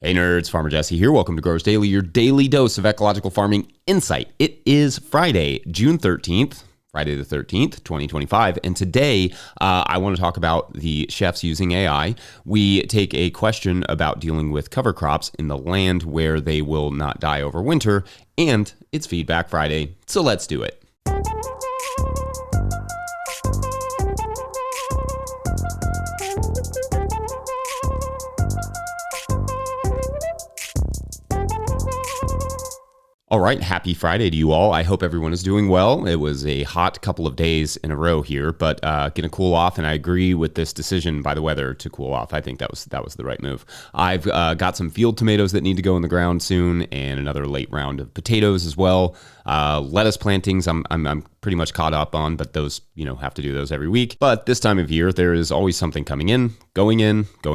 Hey nerds, Farmer Jesse here. Welcome to Growers Daily, your daily dose of ecological farming insight. It is Friday, June 13th, Friday the 13th, 2025. And today I want to talk about the chefs using AI. We take a question about dealing with cover crops in the land where they will not die over winter. And it's Feedback Friday, so let's do it. All right, happy Friday to you all. I hope everyone is doing well. It was a hot couple of days in a row here, but going to cool off, and I agree with this decision by the weather to cool off. I think that was the right move. I've got some field tomatoes that need to go in the ground soon, and another late round of potatoes as well. Lettuce plantings, I'm pretty much caught up on, but those, have to do those every week. But this time of year, there is always something coming in, going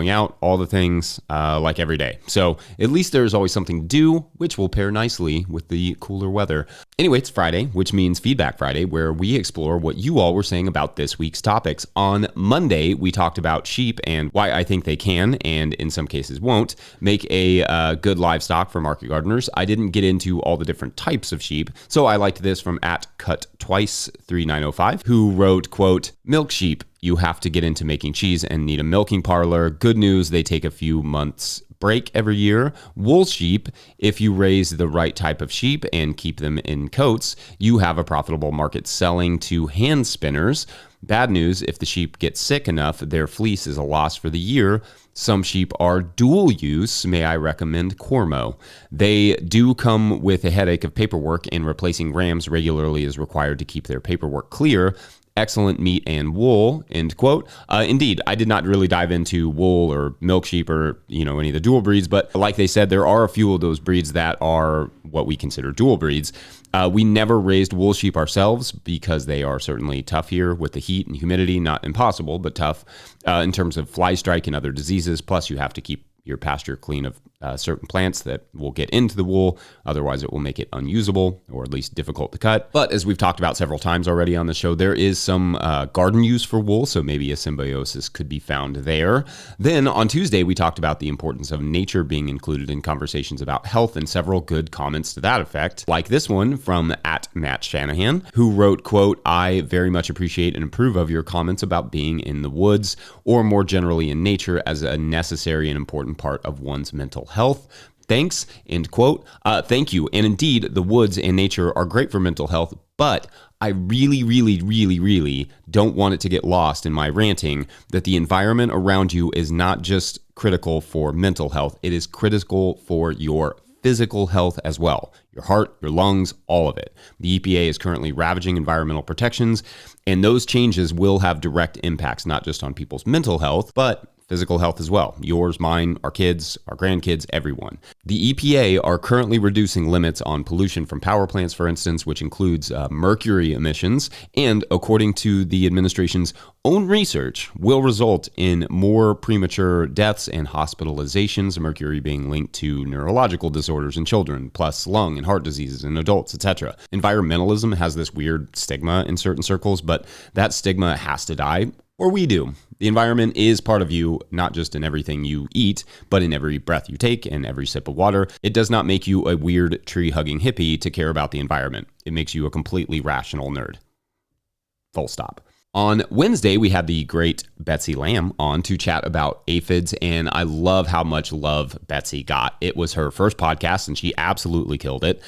out, all the things, like every day. So at least there's always something to do, which will pair nicely with the cooler weather. Anyway, it's Friday, which means Feedback Friday, where we explore what you all were saying about this week's topics. On Monday, we talked about sheep and why I think they can, and in some cases won't, make a good livestock for market gardeners. I didn't get into all the different types of sheep, so I liked this from @CutTwice3905, who wrote, quote, "Milk sheep, you have to get into making cheese and need a milking parlor. Good news, they take a few months break every year. Wool sheep, if you raise the right type of sheep and keep them in coats, you have a profitable market selling to hand spinners. Bad news, if the sheep get sick enough, their fleece is a loss for the year. Some sheep are dual use. May I recommend Cormo? They do come with a headache of paperwork, and replacing rams regularly is required to keep their paperwork clear. Excellent meat and wool," end quote. Indeed, I did not really dive into wool or milk sheep or, any of the dual breeds, but like they said, there are a few of those breeds that are what we consider dual breeds. We never raised wool sheep ourselves because they are certainly tough here with the heat and humidity. Not impossible, but tough in terms of fly strike and other diseases. Plus, you have to keep your pasture clean of certain plants that will get into the wool. Otherwise, it will make it unusable or at least difficult to cut. But as we've talked about several times already on the show, there is some garden use for wool, so maybe a symbiosis could be found there. Then on Tuesday, we talked about the importance of nature being included in conversations about health, and several good comments to that effect, like this one from @MattShanahan, who wrote, quote, "I very much appreciate and approve of your comments about being in the woods, or more generally in nature, as a necessary and important part of one's mental health. Thanks," end quote. Thank you. And indeed, the woods and nature are great for mental health, but I really, really, really, really don't want it to get lost in my ranting that the environment around you is not just critical for mental health, it is critical for your physical health as well. Your heart, your lungs, all of it. The EPA is currently ravaging environmental protections, and those changes will have direct impacts, not just on people's mental health, but physical health as well. Yours, mine, our kids, our grandkids, everyone. The EPA are currently reducing limits on pollution from power plants, for instance, which includes mercury emissions, and according to the administration's own research, will result in more premature deaths and hospitalizations, mercury being linked to neurological disorders in children, plus lung and heart diseases in adults, etc. Environmentalism has this weird stigma in certain circles, but that stigma has to die, or we do. The environment is part of you, not just in everything you eat, but in every breath you take and every sip of water. It does not make you a weird tree-hugging hippie to care about the environment. It makes you a completely rational nerd. Full stop. On Wednesday, we had the great Betsy Lamb on to chat about aphids, and I love how much love Betsy got. It was her first podcast, and she absolutely killed it.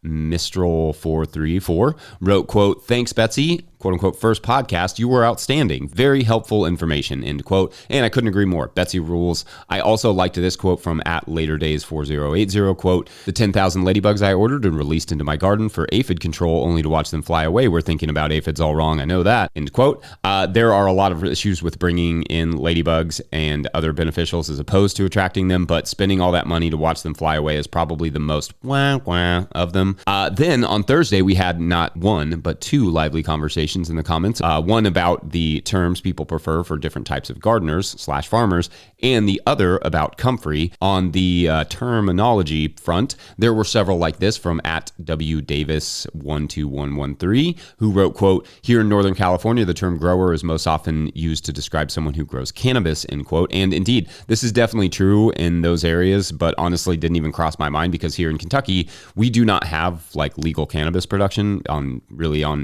@Mistral434 wrote, quote, "Thanks, Betsy. Quote unquote, first podcast, you were outstanding. Very helpful information," end quote. And I couldn't agree more. Betsy rules. I also liked this quote from @LaterDays4080, quote, "The 10,000 ladybugs I ordered and released into my garden for aphid control only to watch them fly away. We're thinking about aphids all wrong. I know that," end quote. There are a lot of issues with bringing in ladybugs and other beneficials as opposed to attracting them, but spending all that money to watch them fly away is probably the most wah-wah of them. awesome. Then on Thursday, we had not one, but two lively conversations in the comments. One about the terms people prefer for different types of gardeners/farmers, and the other about comfrey. On the terminology front, there were several like this from @WDavis12113, who wrote, quote, "Here in Northern California, the term grower is most often used to describe someone who grows cannabis," end quote. And indeed, this is definitely true in those areas, but honestly didn't even cross my mind because here in Kentucky, we do not have like legal cannabis production on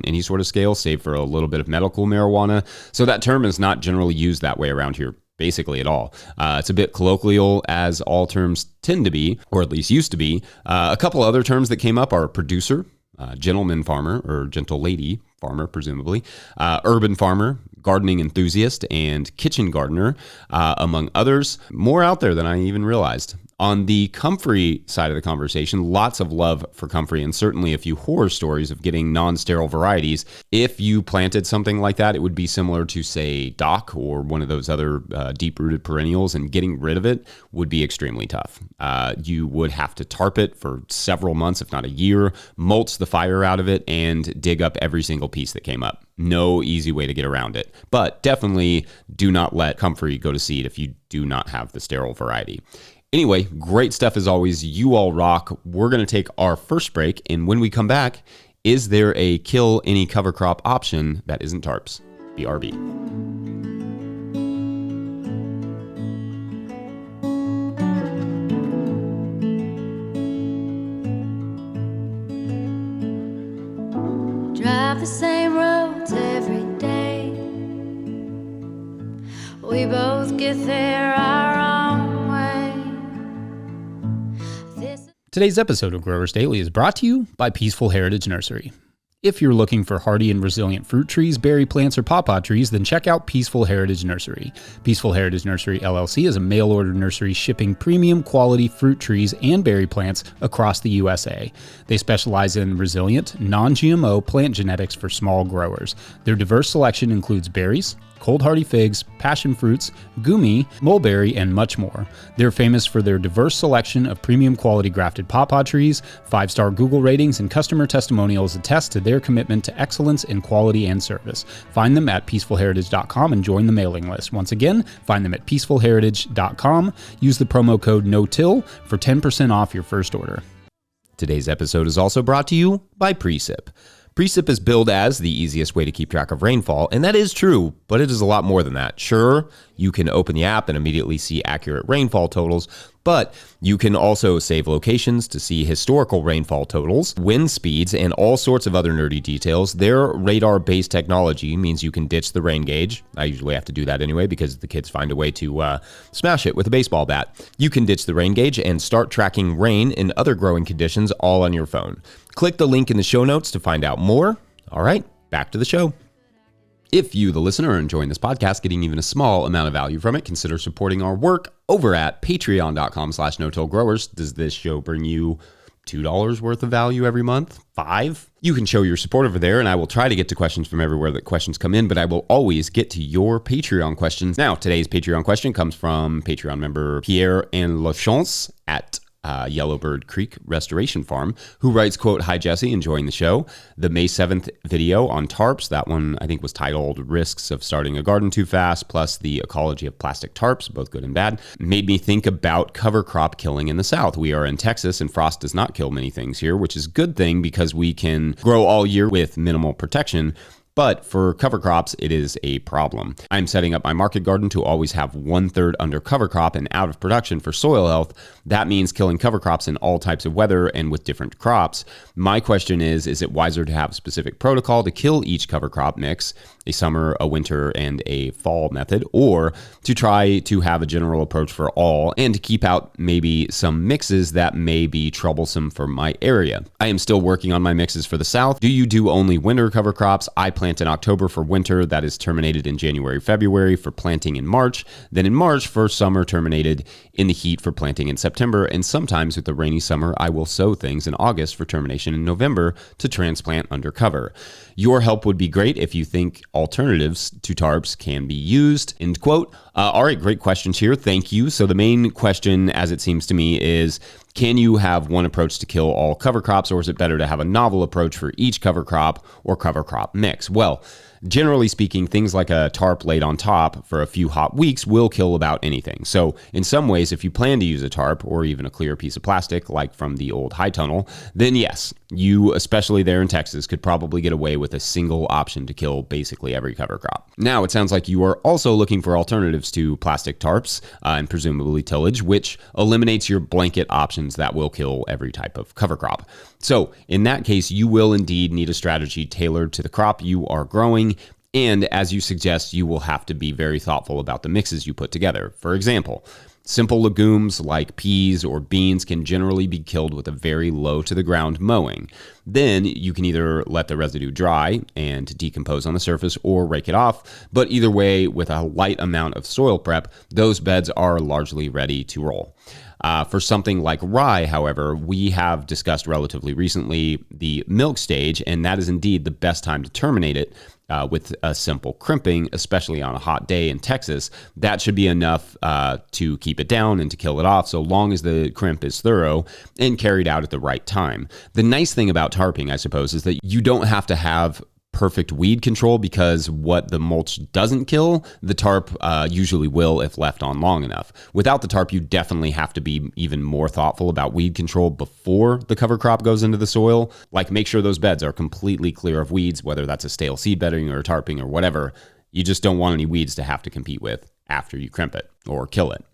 any sort of scale, save for a little bit of medical marijuana. So that term is not generally used that way around here, basically at all. It's a bit colloquial, as all terms tend to be, or at least used to be. A couple other terms that came up are producer, gentleman farmer, or gentle lady farmer, presumably, urban farmer, gardening enthusiast, and kitchen gardener, among others. More out there than I even realized. On the comfrey side of the conversation, lots of love for comfrey, and certainly a few horror stories of getting non-sterile varieties. If you planted something like that, it would be similar to, say, dock or one of those other deep-rooted perennials, and getting rid of it would be extremely tough. You would have to tarp it for several months, if not a year, mulch the fire out of it, and dig up every single piece that came up. No easy way to get around it. But definitely do not let comfrey go to seed if you do not have the sterile variety. Anyway, great stuff as always. You all rock. We're going to take our first break, and when we come back, is there a kill any cover crop option that isn't tarps? BRB. Drive the same roads every day. We both get there our own way. Today's episode of Growers Daily is brought to you by Peaceful Heritage Nursery. If you're looking for hardy and resilient fruit trees, berry plants, or pawpaw trees, then check out Peaceful Heritage Nursery. Peaceful Heritage Nursery LLC is a mail-order nursery shipping premium quality fruit trees and berry plants across the USA. They specialize in resilient, non-GMO plant genetics for small growers. Their diverse selection includes berries, cold hardy figs, passion fruits, gumi, mulberry, and much more. They're famous for their diverse selection of premium quality grafted pawpaw trees. 5-star Google ratings and customer testimonials attest to their commitment to excellence in quality and service. Find them at peacefulheritage.com and join the mailing list. Once again, find them at peacefulheritage.com. Use the promo code NOTILL for 10% off your first order. Today's episode is also brought to you by Precip. Precip is billed as the easiest way to keep track of rainfall, and that is true, but it is a lot more than that. Sure, you can open the app and immediately see accurate rainfall totals, but you can also save locations to see historical rainfall totals, wind speeds, and all sorts of other nerdy details. Their radar-based technology means you can ditch the rain gauge. I usually have to do that anyway because the kids find a way to smash it with a baseball bat. You can ditch the rain gauge and start tracking rain and other growing conditions all on your phone. Click the link in the show notes to find out more. All right, back to the show. If you, the listener, are enjoying this podcast, getting even a small amount of value from it, consider supporting our work over at patreon.com/no-till-growers. Does this show bring you $2 worth of value every month? $5? You can show your support over there, and I will try to get to questions from everywhere that questions come in, but I will always get to your Patreon questions. Now, today's Patreon question comes from Patreon member Pierre and Lachance at Yellowbird Creek Restoration Farm, who writes, quote, "Hi, Jesse, enjoying the show. The May 7th video on tarps," that one I think was titled Risks of Starting a Garden Too Fast, plus the ecology of plastic tarps, both good and bad, made me think about cover crop killing in the South. We are in Texas, and frost does not kill many things here, which is a good thing because we can grow all year with minimal protection. But for cover crops, it is a problem. I'm setting up my market garden to always have 1/3 under cover crop and out of production for soil health. That means killing cover crops in all types of weather and with different crops. My question is it wiser to have a specific protocol to kill each cover crop mix, a summer, a winter, and a fall method, or to try to have a general approach for all and to keep out maybe some mixes that may be troublesome for my area? I am still working on my mixes for the South. Do you do only winter cover crops? I plant in October for winter, that is terminated in January, February for planting in March, then in March for summer, terminated in the heat for planting in September, and sometimes with the rainy summer, I will sow things in August for termination in November to transplant under cover. Your help would be great if you think alternatives to tarps can be used, end quote. All right, great questions here. Thank you. So the main question, as it seems to me, is can you have one approach to kill all cover crops, or is it better to have a novel approach for each cover crop or cover crop mix? Well, generally speaking, things like a tarp laid on top for a few hot weeks will kill about anything. So in some ways, if you plan to use a tarp or even a clear piece of plastic like from the old high tunnel, then yes, you, especially there in Texas, could probably get away with a single option to kill basically every cover crop. Now, it sounds like you are also looking for alternatives to plastic tarps and presumably tillage, which eliminates your blanket options that will kill every type of cover crop. So in that case, you will indeed need a strategy tailored to the crop you are growing. And as you suggest, you will have to be very thoughtful about the mixes you put together. For example, simple legumes like peas or beans can generally be killed with a very low to the ground mowing. Then you can either let the residue dry and decompose on the surface or rake it off. But either way, with a light amount of soil prep, those beds are largely ready to roll. For something like rye, however, we have discussed relatively recently the milk stage, and that is indeed the best time to terminate it with a simple crimping, especially on a hot day in Texas. That should be enough to keep it down and to kill it off, so long as the crimp is thorough and carried out at the right time. The nice thing about tarping, I suppose, is that you don't have to have perfect weed control, because what the mulch doesn't kill, the tarp usually will if left on long enough. Without the tarp, you definitely have to be even more thoughtful about weed control before the cover crop goes into the soil. Like, make sure those beds are completely clear of weeds, whether that's a stale seed bedding or tarping or whatever. You just don't want any weeds to have to compete with after you crimp it or kill it.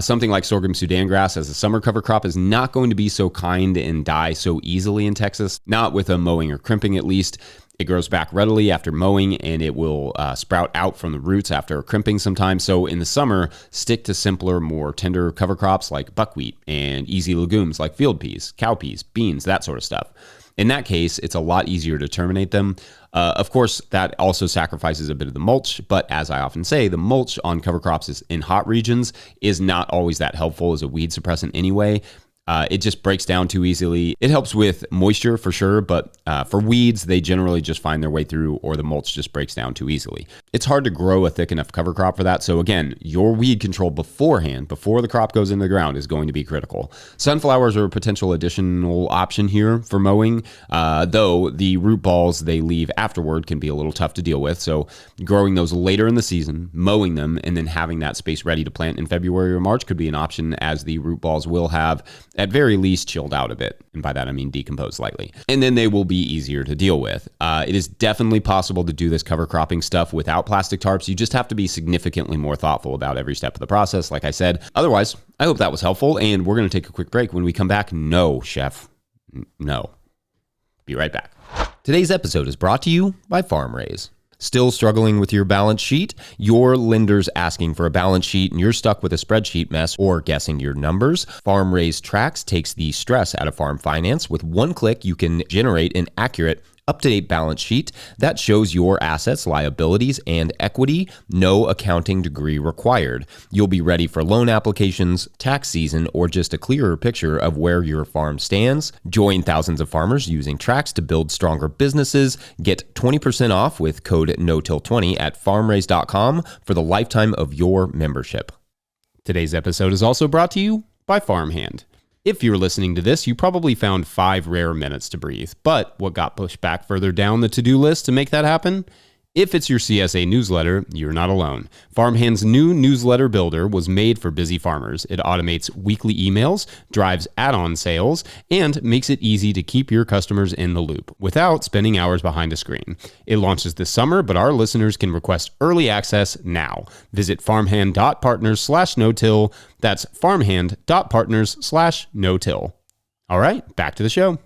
Something like sorghum Sudan grass as a summer cover crop is not going to be so kind and die so easily in Texas, not with a mowing or crimping at least. It grows back readily after mowing, and it will sprout out from the roots after crimping sometimes. So in the summer, stick to simpler, more tender cover crops like buckwheat and easy legumes like field peas, cowpeas, beans, that sort of stuff. In that case, it's a lot easier to terminate them. Of course, that also sacrifices a bit of the mulch, but as I often say, the mulch on cover crops in hot regions is not always that helpful as a weed suppressant anyway. It just breaks down too easily. It helps with moisture for sure, but for weeds, they generally just find their way through, or the mulch just breaks down too easily. It's hard to grow a thick enough cover crop for that. So again, your weed control beforehand, before the crop goes into the ground, is going to be critical. Sunflowers are a potential additional option here for mowing, though the root balls they leave afterward can be a little tough to deal with. So growing those later in the season, mowing them, and then having that space ready to plant in February or March could be an option, as the root balls will have at very least chilled out a bit. And by that, I mean decomposed slightly. And then they will be easier to deal with. It is definitely possible to do this cover cropping stuff without plastic tarps. You just have to be significantly more thoughtful about every step of the process, like I said. Otherwise, I hope that was helpful. And we're going to take a quick break. When we come back, no, chef, no. Be right back. Today's episode is brought to you by FarmRaise. Still struggling with your balance sheet? Your lender's asking for a balance sheet and you're stuck with a spreadsheet mess or guessing your numbers? FarmRaise Tracks takes the stress out of farm finance. With one click, you can generate an accurate, up-to-date balance sheet that shows your assets, liabilities, and equity. No accounting degree required. You'll be ready for loan applications, tax season, or just a clearer picture of where your farm stands. Join thousands of farmers using Tracks to build stronger businesses. Get 20% off with code NOTIL20 at farmraise.com for the lifetime of your membership. Today's episode is also brought to you by Farmhand. If you're listening to this, you probably found 5 rare minutes to breathe. But what got pushed back further down the to-do list to make that happen? If it's your CSA newsletter, you're not alone. Farmhand's new newsletter builder was made for busy farmers. It automates weekly emails, drives add-on sales, and makes it easy to keep your customers in the loop without spending hours behind a screen. It launches this summer, but our listeners can request early access now. Visit farmhand.partners/no-till. That's farmhand.partners/no-till. All right, back to the show.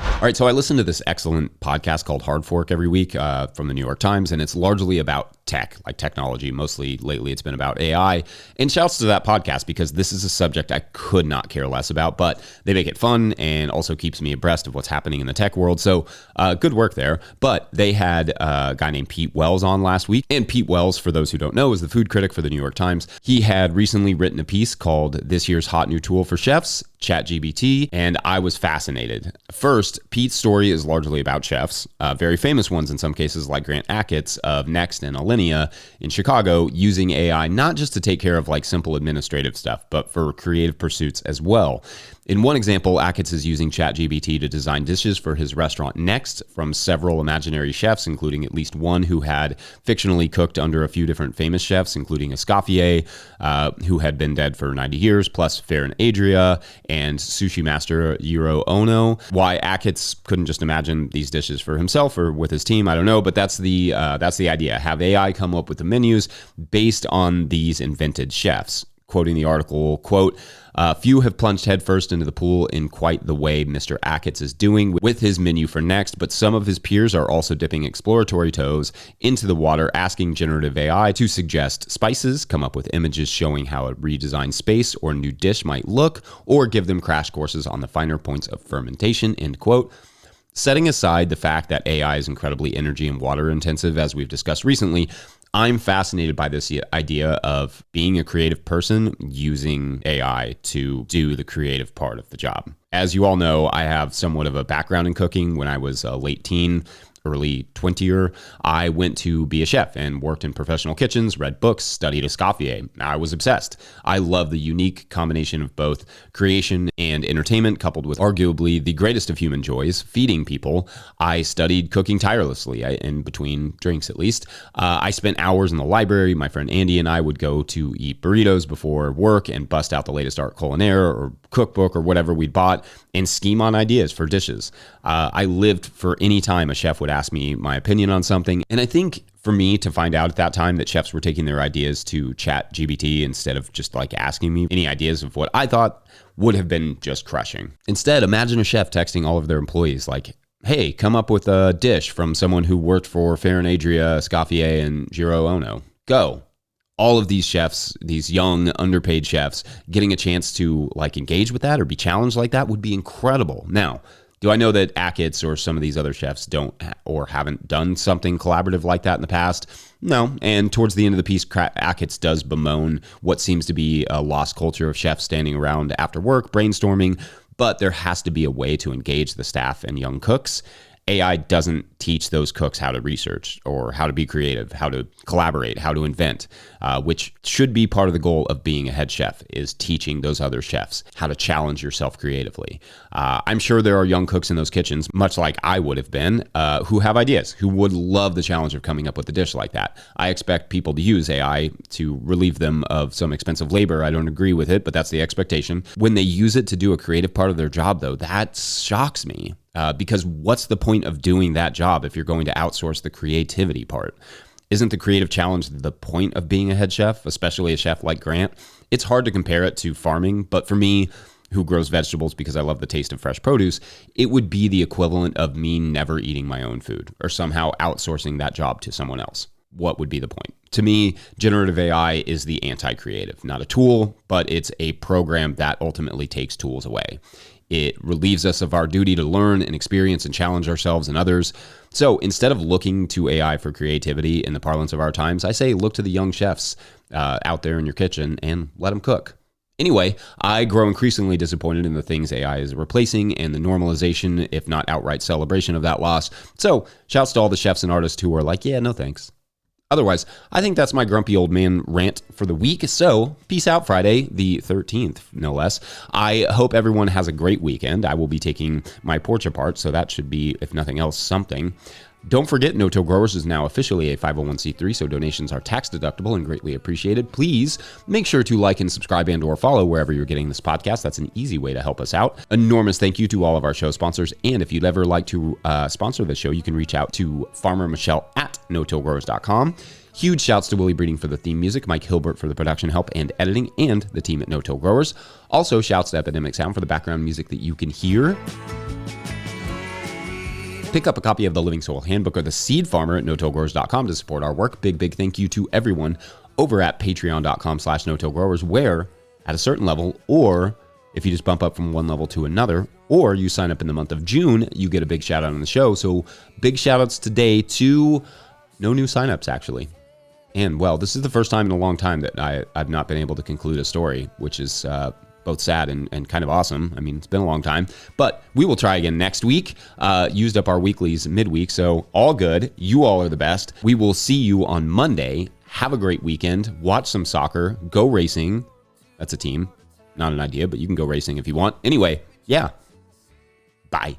All right, so I listen to this excellent podcast called Hard Fork every week from the New York Times, and it's largely about tech, like technology. Mostly lately it's been about AI. And shouts to that podcast, because this is a subject I could not care less about, but they make it fun and also keeps me abreast of what's happening in the tech world. So good work there. But they had a guy named Pete Wells on last week. And Pete Wells, for those who don't know, is the food critic for the New York Times. He had recently written a piece called This Year's Hot New Tool for Chefs. ChatGPT, and I was fascinated. First, Pete's story is largely about chefs, very famous ones in some cases like Grant Achatz of Next and Alinea in Chicago, using AI not just to take care of like simple administrative stuff, but for creative pursuits as well. In one example, Achatz is using ChatGPT to design dishes for his restaurant Next from several imaginary chefs, including at least one who had fictionally cooked under a few different famous chefs, including Escoffier, who had been dead for 90 years, plus Ferran Adria and sushi master Jiro Ono. Why Achatz couldn't just imagine these dishes for himself or with his team, I don't know, but that's the idea. Have AI come up with the menus based on these invented chefs. Quoting the article, quote, few have plunged headfirst into the pool in quite the way Mr. Achatz is doing with his menu for Next, but some of his peers are also dipping exploratory toes into the water, asking generative AI to suggest spices, come up with images showing how a redesigned space or new dish might look, or give them crash courses on the finer points of fermentation, end quote. Setting aside the fact that AI is incredibly energy and water intensive, as we've discussed recently, I'm fascinated by this idea of being a creative person using AI to do the creative part of the job. As you all know, I have somewhat of a background in cooking. When I was a late teen, early 20er, I went to be a chef and worked in professional kitchens, read books, studied Escoffier. I was obsessed. I love the unique combination of both creation and entertainment, coupled with arguably the greatest of human joys, feeding people. I studied cooking tirelessly, in between drinks at least. I spent hours in the library. My friend Andy and I would go to eat burritos before work and bust out the latest art culinaire or cookbook or whatever we'd bought and scheme on ideas for dishes. I lived for any time a chef would ask me my opinion on something. And I think for me to find out at that time that chefs were taking their ideas to ChatGPT instead of just like asking me any ideas of what I thought would have been just crushing. Instead, imagine a chef texting all of their employees like, hey, come up with a dish from someone who worked for Ferran Adria, Escoffier, and Jiro Ono. Go. All of these chefs, these young, underpaid chefs, getting a chance to like engage with that or be challenged like that would be incredible. Now, do I know that Achatz or some of these other chefs don't or haven't done something collaborative like that in the past? No. And towards the end of the piece, Achatz does bemoan what seems to be a lost culture of chefs standing around after work, brainstorming, but there has to be a way to engage the staff and young cooks. AI doesn't teach those cooks how to research or how to be creative, how to collaborate, how to invent, which should be part of the goal of being a head chef, is teaching those other chefs how to challenge yourself creatively. I'm sure there are young cooks in those kitchens, much like I would have been, who have ideas, who would love the challenge of coming up with a dish like that. I expect people to use AI to relieve them of some expensive labor. I don't agree with it, but that's the expectation. When they use it to do a creative part of their job, though, that shocks me. Because what's the point of doing that job if you're going to outsource the creativity part? Isn't the creative challenge the point of being a head chef, especially a chef like Grant? It's hard to compare it to farming, but for me, who grows vegetables because I love the taste of fresh produce, it would be the equivalent of me never eating my own food or somehow outsourcing that job to someone else. What would be the point? To me, generative AI is the anti-creative, not a tool, but it's a program that ultimately takes tools away. It relieves us of our duty to learn and experience and challenge ourselves and others. So instead of looking to AI for creativity in the parlance of our times, I say look to the young chefs out there in your kitchen and let them cook. Anyway, I grow increasingly disappointed in the things AI is replacing and the normalization, if not outright celebration of that loss. So shouts to all the chefs and artists who are like, yeah, no thanks. Otherwise, I think that's my grumpy old man rant for the week. So peace out, Friday, the 13th, no less. I hope everyone has a great weekend. I will be taking my porch apart, so that should be, if nothing else, something. Don't forget, No-Till Growers is now officially a 501c3, so donations are tax deductible and greatly appreciated. Please make sure to like and subscribe and or follow wherever you're getting this podcast. That's an easy way to help us out. Enormous thank you to all of our show sponsors. And if you'd ever like to sponsor the show, you can reach out to Farmer Michelle at notillgrowers.com. Huge shouts to Willie Breeding for the theme music, Mike Hilbert for the production help and editing, and the team at No-Till Growers. Also, shouts to Epidemic Sound for the background music that you can hear. Pick up a copy of the Living Soil Handbook or the Seed Farmer at notillgrowers.com to support our work. Big thank you to everyone over at patreon.com/notillgrowers, where at a certain level, or if you just bump up from one level to another, or you sign up in the month of June, you get a big shout out on the show. So big shout outs today to no new signups, actually. And well, this is the first time in a long time that I've not been able to conclude a story, which is both sad and kind of awesome. I mean, it's been a long time, but we will try again next week. Used up our weeklies midweek, so all good. You all are the best. We will see you on Monday. Have a great weekend. Watch some soccer. Go racing. That's a team. Not an idea, but you can go racing if you want. Anyway, yeah. Bye.